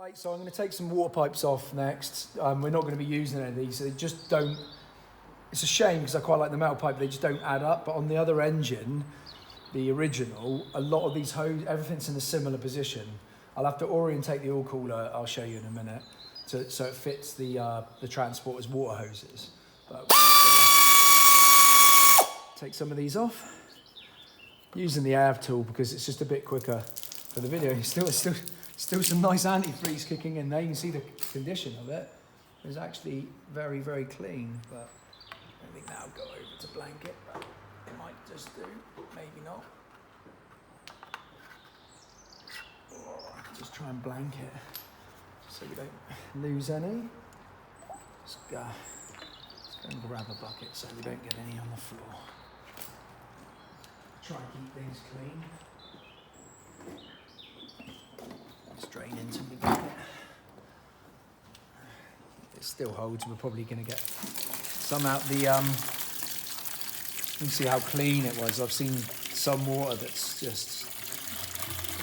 Right, so I'm going to take some water pipes off next. We're not going to be using any of these. They just don't, it's a shame because I quite like the metal pipe, but they just don't add up. But on the other engine, the original, a lot of these hoses, everything's in a similar position. I'll have to orientate the oil cooler, I'll show you in a minute, so it fits the transporter's water hoses. But we're just going to take some of these off. Using the AV tool because it's just a bit quicker for the video. Still some nice antifreeze kicking in there. You can see the condition of it. It's actually very, very clean, but I think that'll go over to blanket, but it might just do, maybe not. Just try and blanket so we don't lose any. Let's go and grab a bucket so we don't get any on the floor. Try and keep things clean. Just drain into the bucket. It still holds. We're probably going to get some out the. You can see how clean it was. I've seen some water that's just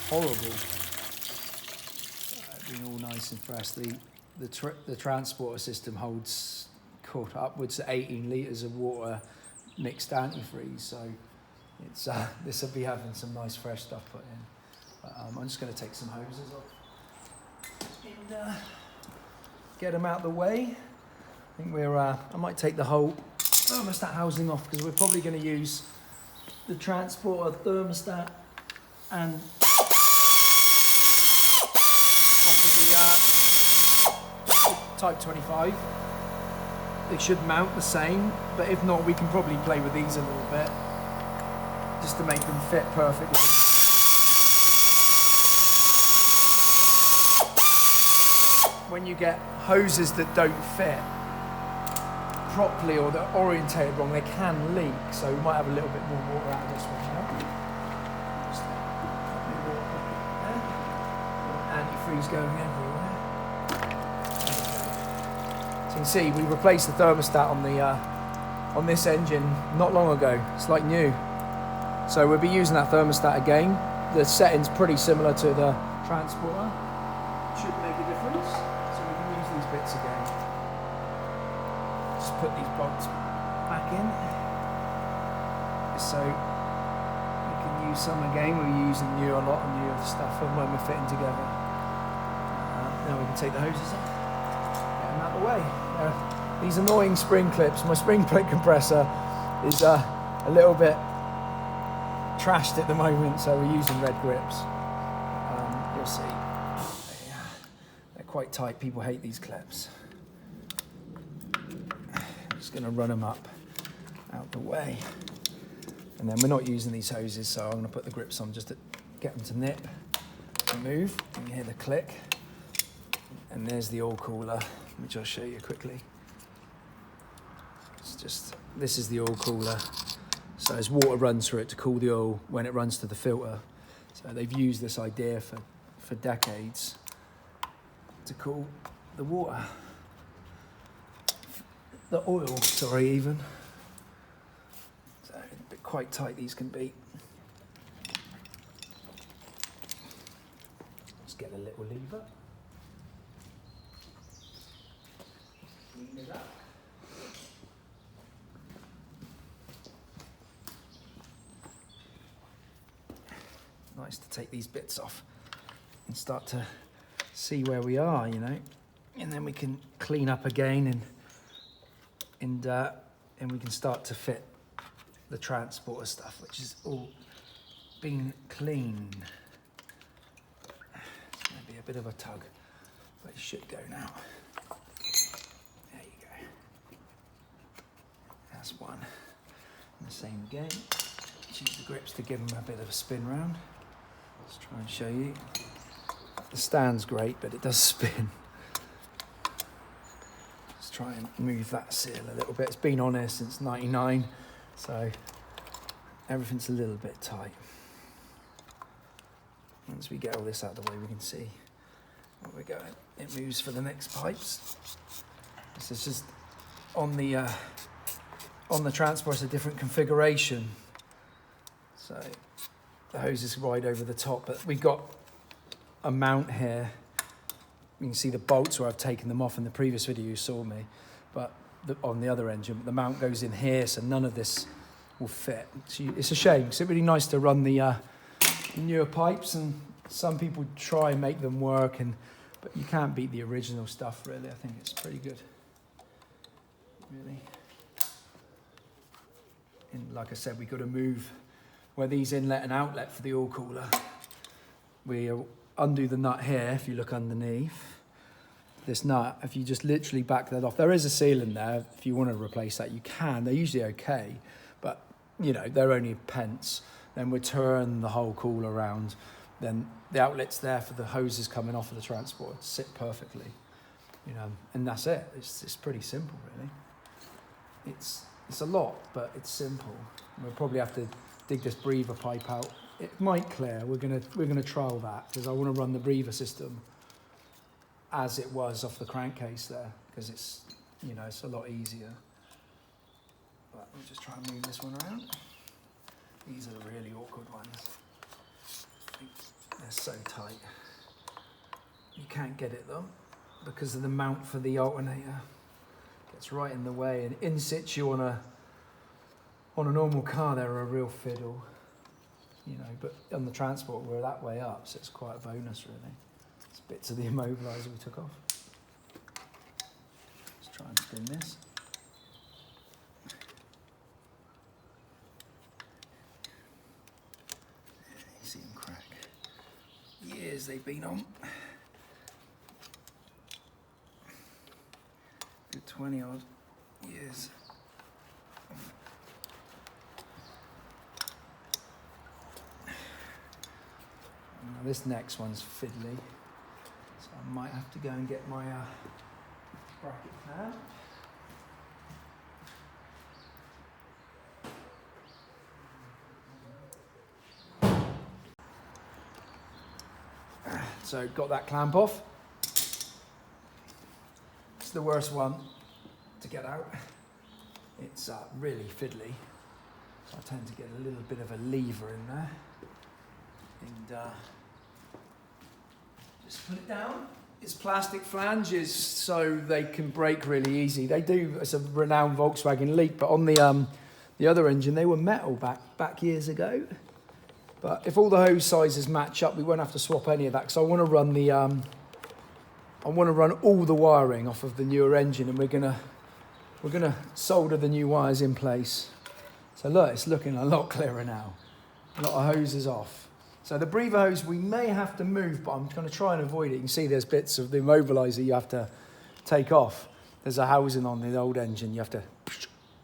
horrible. Being all nice and fresh. The transporter system holds upwards to 18 litres of water mixed antifreeze. So it's this will be having some nice fresh stuff put in. I'm just going to take some hoses off and get them out of the way. I think I might take the whole thermostat housing off because we're probably going to use the transporter thermostat and Type 25. They should mount the same, but if not, we can probably play with these a little bit just to make them fit perfectly. When you get hoses that don't fit properly or they're orientated wrong, they can leak. So we might have a little bit more water out of this one now. Just antifreeze going everywhere. So you can see we replaced the thermostat on this engine not long ago. It's like new. So we'll be using that thermostat again. The setting's pretty similar to the transporter. Should make a difference. So we can use these bits again. Just put these bolts back in. So we can use some again. We're using a lot of new stuff when we're fitting together. Now we can take the hoses off. Get them out of the way. These annoying spring clips. My spring plate compressor is a little bit trashed at the moment, so we're using red grips. You'll see. They're quite tight. People hate these clips. I'm just going to run them up out the way. And then we're not using these hoses, so I'm going to put the grips on just to get them to nip and move. And you hear the click. And there's the oil cooler, which I'll show you quickly. This is the oil cooler. So as water runs through it to cool the oil when it runs to the filter. So they've used this idea for decades to cool the water. The oil, sorry, even. So a bit quite tight these can be. Let's get a little lever. Clean it up. Nice to take these bits off and start to see where we are, you know, and then we can clean up again and we can start to fit the transporter stuff, which is all been cleaned. It's going to be a bit of a tug, but it should go now. There you go. That's one. And the same again. Use the grips to give them a bit of a spin round. Let's try and show you. The stand's great, but it does spin. Let's try and move that seal a little bit. It's been on here since '99, so everything's a little bit tight. Once we get all this out of the way, we can see where we're going. It moves for the next pipes. This is just on the transport, it's a different configuration. So the hose is wide over the top, but we've got a mount here You can see the bolts where I've taken them off in the previous video you saw me, but on the other engine, the mount goes in here, so none of this will fit. So it's a shame. It's really nice to run the newer pipes, and some people try and make them work, but you can't beat the original stuff, really. I think it's pretty good, really. And like I said, we've got to move where these inlet and outlet for the oil cooler. We undo the nut here. If you look underneath this nut, if you just literally back that off, there is a seal in there. If you want to replace that, you can. They're usually okay, but you know, they're only pence. Then we turn the whole cooler around. Then the outlet's there for the hoses coming off of the transport to sit perfectly, you know, and that's it. It's pretty simple, really. It's a lot, but it's simple. We'll probably have to dig this breather pipe out. It might clear. We're gonna trial that, because I want to run the breather system as it was off the crankcase there, because it's, you know, it's a lot easier. But we'll just try and move this one around. These are the really awkward ones. They're so tight. You can't get at them because of the mount for the alternator. It's right in the way, and in situ on a normal car they're a real fiddle, you know, but on the transport we're that way up, so it's quite a bonus, really. It's bits of the immobiliser we took off. Let's try and spin this. You see them crack. Years they've been on. Good 20 odd years. Now this next one's fiddly, so I might have to go and get my bracket fan. So got that clamp off. It's the worst one to get out. It's really fiddly, so I tend to get a little bit of a lever in there, and just put it down. It's plastic flanges, so they can break really easy. They do. It's a renowned Volkswagen leak, but on the other engine they were metal back years ago. But if all the hose sizes match up, we won't have to swap any of that, because I want to run the I want to run all the wiring off of the newer engine, and we're gonna solder the new wires in place. So look, it's looking a lot clearer now. A lot of hoses off. So the breather hose we may have to move, but I'm going to try and avoid it. You can see there's bits of the immobiliser you have to take off. There's a housing on the old engine you have to,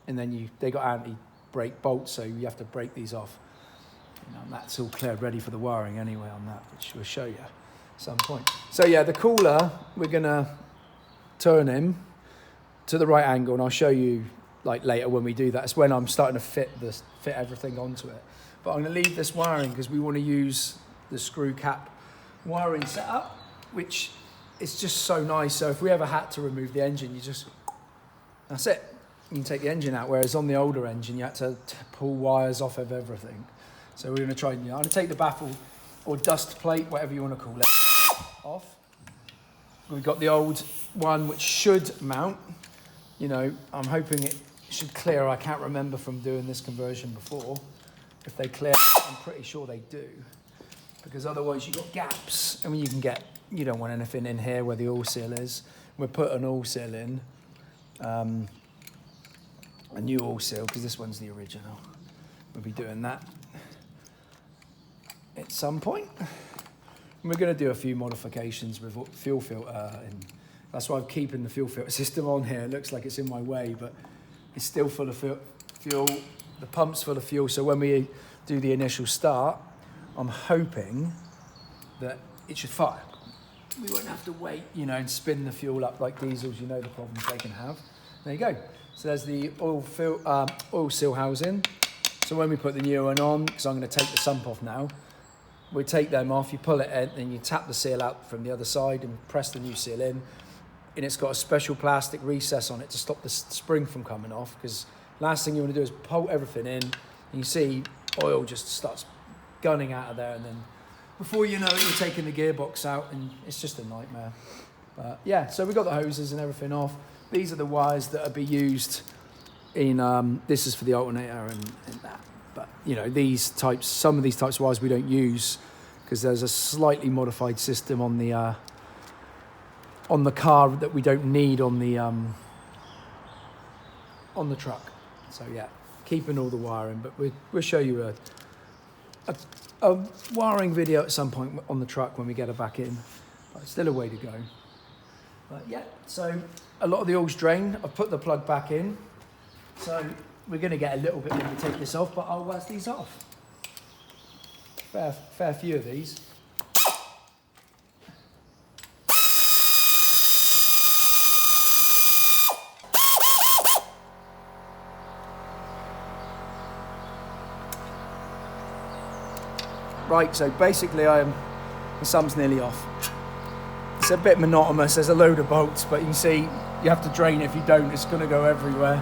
and then they got anti-brake bolts, so you have to break these off. You know, and that's all cleared, ready for the wiring anyway on that, which we'll show you at some point. So yeah, the cooler, we're going to turn him to the right angle, and I'll show you like later when we do that. It's when I'm starting to fit everything onto it. But I'm going to leave this wiring because we want to use the screw cap wiring setup, which is just so nice. So if we ever had to remove the engine, that's it. You can take the engine out, whereas on the older engine, you had to pull wires off of everything. So we're going to try, I'm going to take the baffle or dust plate, whatever you want to call it, off. We've got the old one, which should mount. You know, I'm hoping it should clear. I can't remember from doing this conversion before. If they clear, I'm pretty sure they do, because otherwise you've got gaps. I mean, you don't want anything in here where the oil seal is. We'll put an oil seal in, a new oil seal, because this one's the original. We'll be doing that at some point. And we're going to do a few modifications with fuel filter, and that's why I'm keeping the fuel filter system on here. It looks like it's in my way, but it's still full of fuel. The pump's full of fuel, so when we do the initial start, I'm hoping that it should fire. We won't have to wait, you know, and spin the fuel up like diesels. You know the problems they can have. There you go. So there's the oil seal housing. So when we put the new one on, because I'm going to take the sump off now, we take them off, you pull it in, and you tap the seal out from the other side and press the new seal in. And it's got a special plastic recess on it to stop the spring from coming off, because last thing you want to do is pull everything in, and you see oil just starts gunning out of there, and then before you know it, you're taking the gearbox out, and it's just a nightmare. Yeah, so we got the hoses and everything off. These are the wires that will be used in, this is for the alternator and that. But, you know, some of these types of wires we don't use because there's a slightly modified system on the car that we don't need on the truck. So yeah, keeping all the wiring, but we'll show you a wiring video at some point on the truck when we get it back in. But still a way to go. But yeah, so a lot of the oil's drained. I've put the plug back in. So we're going to get a little bit when we take this off, but I'll wax these off. Fair few of these. Right, so basically the sump's nearly off. It's a bit monotonous, there's a load of bolts, but you can see you have to drain it. If you don't, it's going to go everywhere.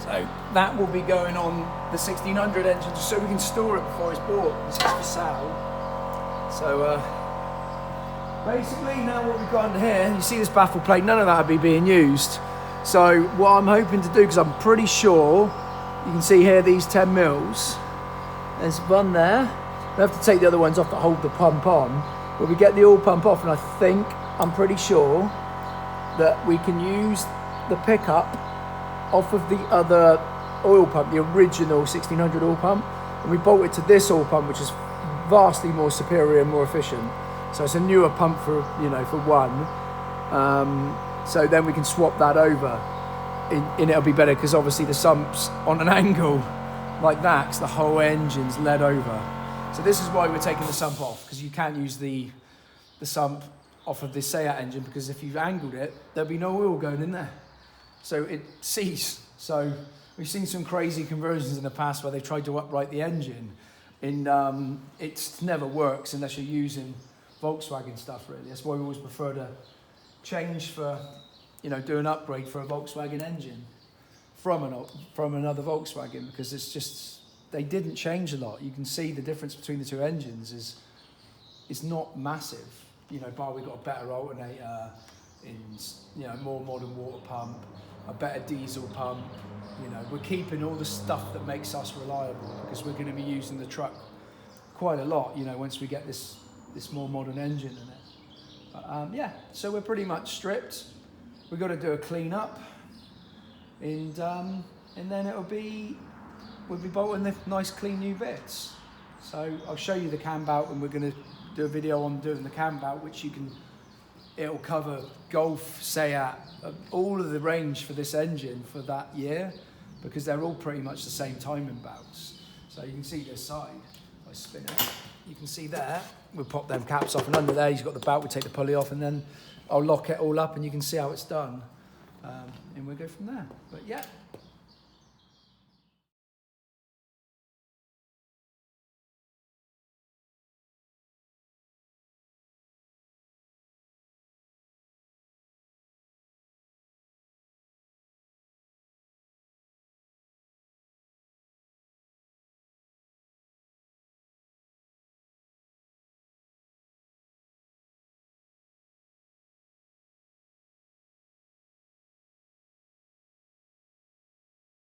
So that will be going on the 1600 engine just so we can store it before it's bought. It's just for sale. So basically now what we've got under here, you see this baffle plate, none of that will be being used. So what I'm hoping to do, because I'm pretty sure, you can see here these 10 mils. There's one there. We have to take the other ones off that hold the pump on. But we get the oil pump off, and I'm pretty sure that we can use the pickup off of the other oil pump, the original 1600 oil pump, and we bolt it to this oil pump, which is vastly more superior and more efficient. So it's a newer pump for one. So then we can swap that over, and it'll be better because obviously the sump's on an angle like that, because the whole engine's led over. So this is why we're taking the sump off, because you can't use the sump off of this Seat engine, because if you've angled it, there'll be no oil going in there. So it sees. So we've seen some crazy conversions in the past where they've tried to upright the engine, and it never works unless you're using Volkswagen stuff, really. That's why we always prefer to change for, do an upgrade for a Volkswagen engine from another Volkswagen, because they didn't change a lot. You can see the difference between the two engines is not massive, bar we've got a better alternator, more modern water pump, a better diesel pump. We're keeping all the stuff that makes us reliable, because we're going to be using the truck quite a lot, once we get this more modern engine in it. But, yeah, so we're pretty much stripped. We've got to do a clean up, and then we'll be bolting the nice clean new bits. So I'll show you the cam bout, and we're going to do a video on doing the cam bout, which it'll cover Golf, Seat, all of the range for this engine for that year, because they're all pretty much the same timing bouts. So you can see this side, if I spin it, you can see there, we'll pop them caps off, and under there you've got the bout, we take the pulley off, and then I'll lock it all up and you can see how it's done. And we'll go from there. But yeah,